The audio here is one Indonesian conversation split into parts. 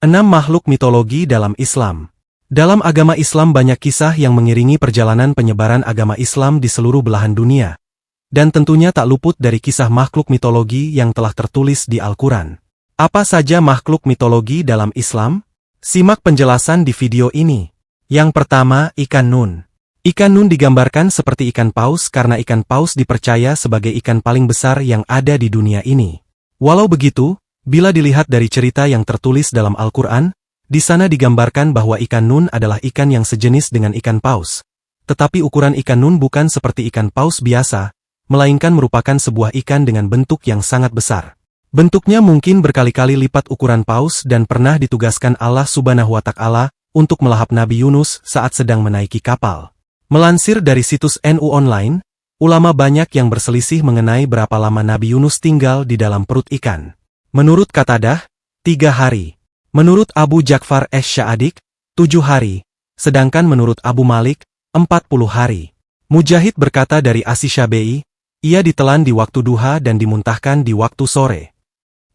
6 makhluk mitologi dalam Islam. Dalam agama Islam banyak kisah yang mengiringi perjalanan penyebaran agama Islam di seluruh belahan dunia. Dan tentunya tak luput dari kisah makhluk mitologi yang telah tertulis di Al-Quran. Apa saja makhluk mitologi dalam Islam? Simak penjelasan di video ini. Yang pertama, ikan nun. Ikan nun digambarkan seperti ikan paus karena ikan paus dipercaya sebagai ikan paling besar yang ada di dunia ini. Walau begitu, bila dilihat dari cerita yang tertulis dalam Al-Quran, di sana digambarkan bahwa ikan nun adalah ikan yang sejenis dengan ikan paus. Tetapi ukuran ikan nun bukan seperti ikan paus biasa, melainkan merupakan sebuah ikan dengan bentuk yang sangat besar. Bentuknya mungkin berkali-kali lipat ukuran paus dan pernah ditugaskan Allah Subhanahu wa Ta'ala untuk melahap Nabi Yunus saat sedang menaiki kapal. Melansir dari situs NU Online, ulama banyak yang berselisih mengenai berapa lama Nabi Yunus tinggal di dalam perut ikan. Menurut Qatadah, 3 hari. Menurut Abu Ja'far Asy-Sya'dik, 7 hari. Sedangkan menurut Abu Malik, 40 hari. Mujahid berkata dari Asy-Syafi'i, ia ditelan di waktu duha dan dimuntahkan di waktu sore.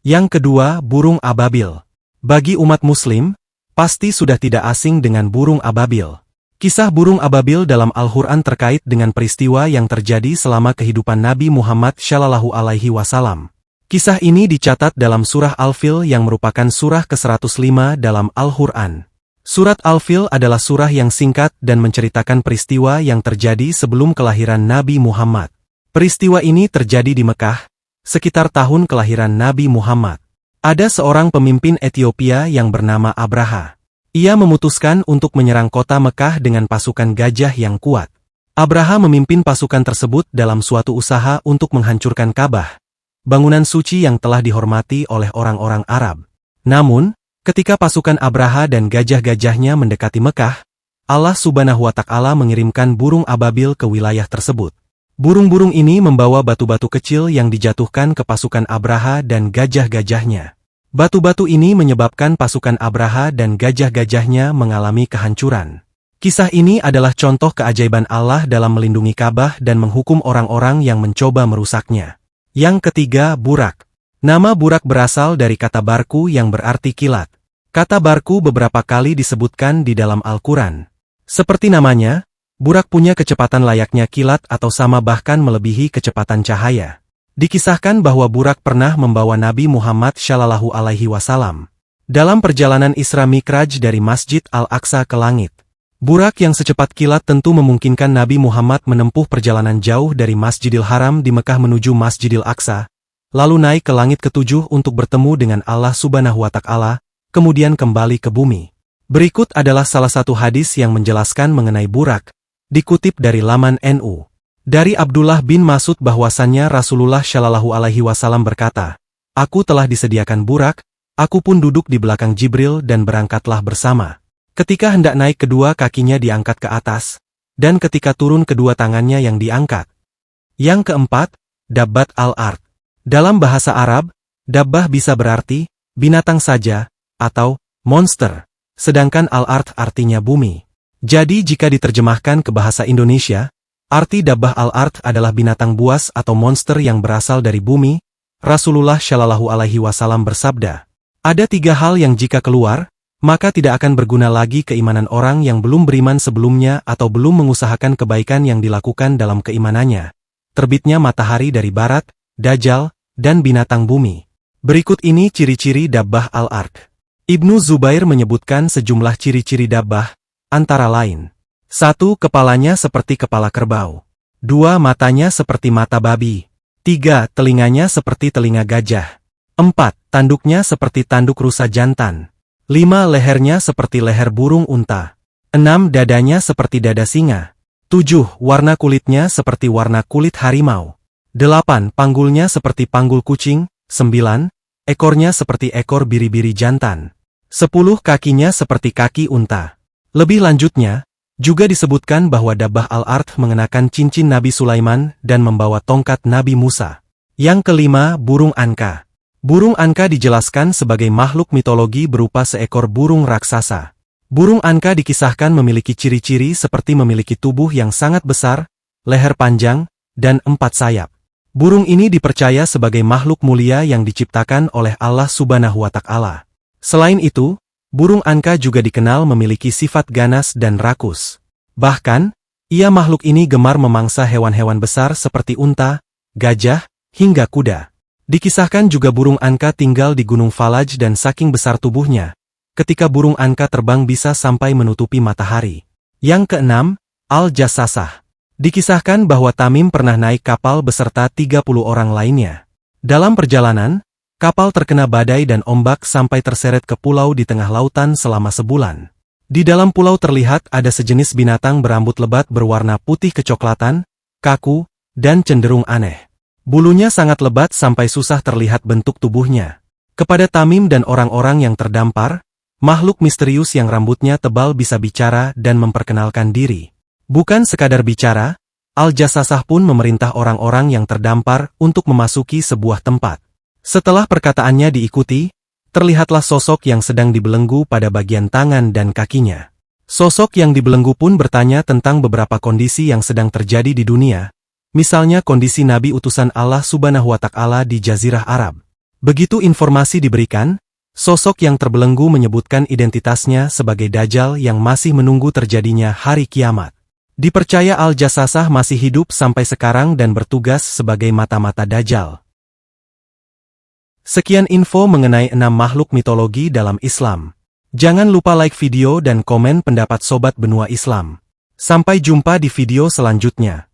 Yang kedua, burung ababil. Bagi umat muslim, pasti sudah tidak asing dengan burung ababil. Kisah burung ababil dalam Al-Quran terkait dengan peristiwa yang terjadi selama kehidupan Nabi Muhammad SAW. Kisah ini dicatat dalam surah Al-Fil yang merupakan surah ke-105 dalam Al-Quran. Surat Al-Fil adalah surah yang singkat dan menceritakan peristiwa yang terjadi sebelum kelahiran Nabi Muhammad. Peristiwa ini terjadi di Mekah, sekitar tahun kelahiran Nabi Muhammad. Ada seorang pemimpin Ethiopia yang bernama Abraha. Ia memutuskan untuk menyerang kota Mekah dengan pasukan gajah yang kuat. Abraha memimpin pasukan tersebut dalam suatu usaha untuk menghancurkan Ka'bah, bangunan suci yang telah dihormati oleh orang-orang Arab. Namun, ketika pasukan Abraha dan gajah-gajahnya mendekati Mekah, Allah Subhanahu wa Ta'ala mengirimkan burung ababil ke wilayah tersebut. Burung-burung ini membawa batu-batu kecil yang dijatuhkan ke pasukan Abraha dan gajah-gajahnya. Batu-batu ini menyebabkan pasukan Abraha dan gajah-gajahnya mengalami kehancuran. Kisah ini adalah contoh keajaiban Allah dalam melindungi Ka'bah dan menghukum orang-orang yang mencoba merusaknya. Yang ketiga, burak. Nama burak berasal dari kata barku yang berarti kilat. Kata barku beberapa kali disebutkan di dalam Al-Quran. Seperti namanya, burak punya kecepatan layaknya kilat atau sama bahkan melebihi kecepatan cahaya. Dikisahkan bahwa burak pernah membawa Nabi Muhammad SAW dalam perjalanan Isra Mi'raj dari Masjid Al-Aqsa ke langit. Burak yang secepat kilat tentu memungkinkan Nabi Muhammad menempuh perjalanan jauh dari Masjidil Haram di Mekah menuju Masjidil Aqsa, lalu naik ke langit ke-7 untuk bertemu dengan Allah Subhanahu wa Ta'ala, kemudian kembali ke bumi. Berikut adalah salah satu hadis yang menjelaskan mengenai burak, dikutip dari laman NU. Dari Abdullah bin Mas'ud bahwasannya Rasulullah SAW berkata, "Aku telah disediakan burak, aku pun duduk di belakang Jibril dan berangkatlah bersama. Ketika hendak naik kedua kakinya diangkat ke atas, dan ketika turun kedua tangannya yang diangkat." Yang keempat, Dabbat al-Ard. Dalam bahasa Arab, dabbah bisa berarti binatang saja, atau monster, sedangkan al-Ard artinya bumi. Jadi jika diterjemahkan ke bahasa Indonesia, arti dabbah al-Ard adalah binatang buas atau monster yang berasal dari bumi. Rasulullah SAW bersabda, "Ada 3 hal yang jika keluar, maka tidak akan berguna lagi keimanan orang yang belum beriman sebelumnya atau belum mengusahakan kebaikan yang dilakukan dalam keimanannya. Terbitnya matahari dari barat, Dajjal, dan binatang bumi." Berikut ini ciri-ciri dabbah al-Ard. Ibnu Zubair menyebutkan sejumlah ciri-ciri dabbah, antara lain. 1. Kepalanya seperti kepala kerbau. 2. Matanya seperti mata babi. 3. Telinganya seperti telinga gajah. 4. Tanduknya seperti tanduk rusa jantan. 5. Lehernya seperti leher burung unta. 6. Dadanya seperti dada singa. 7. Warna kulitnya seperti warna kulit harimau. 8. Panggulnya seperti panggul kucing. 9. Ekornya seperti ekor biri-biri jantan. 10. Kakinya seperti kaki unta. Lebih lanjutnya, juga disebutkan bahwa dabbah al-Ard mengenakan cincin Nabi Sulaiman dan membawa tongkat Nabi Musa. Yang kelima, burung anka. Burung anka dijelaskan sebagai makhluk mitologi berupa seekor burung raksasa. Burung anka dikisahkan memiliki ciri-ciri seperti memiliki tubuh yang sangat besar, leher panjang, dan 4 sayap. Burung ini dipercaya sebagai makhluk mulia yang diciptakan oleh Allah Subhanahu wa Ta'ala. Selain itu, Burung angka juga dikenal memiliki sifat ganas dan rakus. Bahkan, makhluk ini gemar memangsa hewan-hewan besar seperti unta, gajah, hingga kuda. Dikisahkan juga burung angka tinggal di Gunung Falaj dan saking besar tubuhnya, ketika burung angka terbang bisa sampai menutupi matahari. Yang keenam, Al-Jassasah. Dikisahkan bahwa Tamim pernah naik kapal beserta 30 orang lainnya. Dalam perjalanan, kapal terkena badai dan ombak sampai terseret ke pulau di tengah lautan selama sebulan. Di dalam pulau terlihat ada sejenis binatang berambut lebat berwarna putih kecoklatan, kaku, dan cenderung aneh. Bulunya sangat lebat sampai susah terlihat bentuk tubuhnya. Kepada Tamim dan orang-orang yang terdampar, makhluk misterius yang rambutnya tebal bisa bicara dan memperkenalkan diri. Bukan sekadar bicara, Al-Jassasah pun memerintah orang-orang yang terdampar untuk memasuki sebuah tempat. Setelah perkataannya diikuti, terlihatlah sosok yang sedang dibelenggu pada bagian tangan dan kakinya. Sosok yang dibelenggu pun bertanya tentang beberapa kondisi yang sedang terjadi di dunia, misalnya kondisi Nabi utusan Allah Subhanahu wa Ta'ala di Jazirah Arab. Begitu informasi diberikan, sosok yang terbelenggu menyebutkan identitasnya sebagai Dajjal yang masih menunggu terjadinya hari kiamat. Dipercaya Al-Jassasah masih hidup sampai sekarang dan bertugas sebagai mata-mata Dajjal. Sekian info mengenai 6 makhluk mitologi dalam Islam. Jangan lupa like video dan komen pendapat Sobat Benua Islam. Sampai jumpa di video selanjutnya.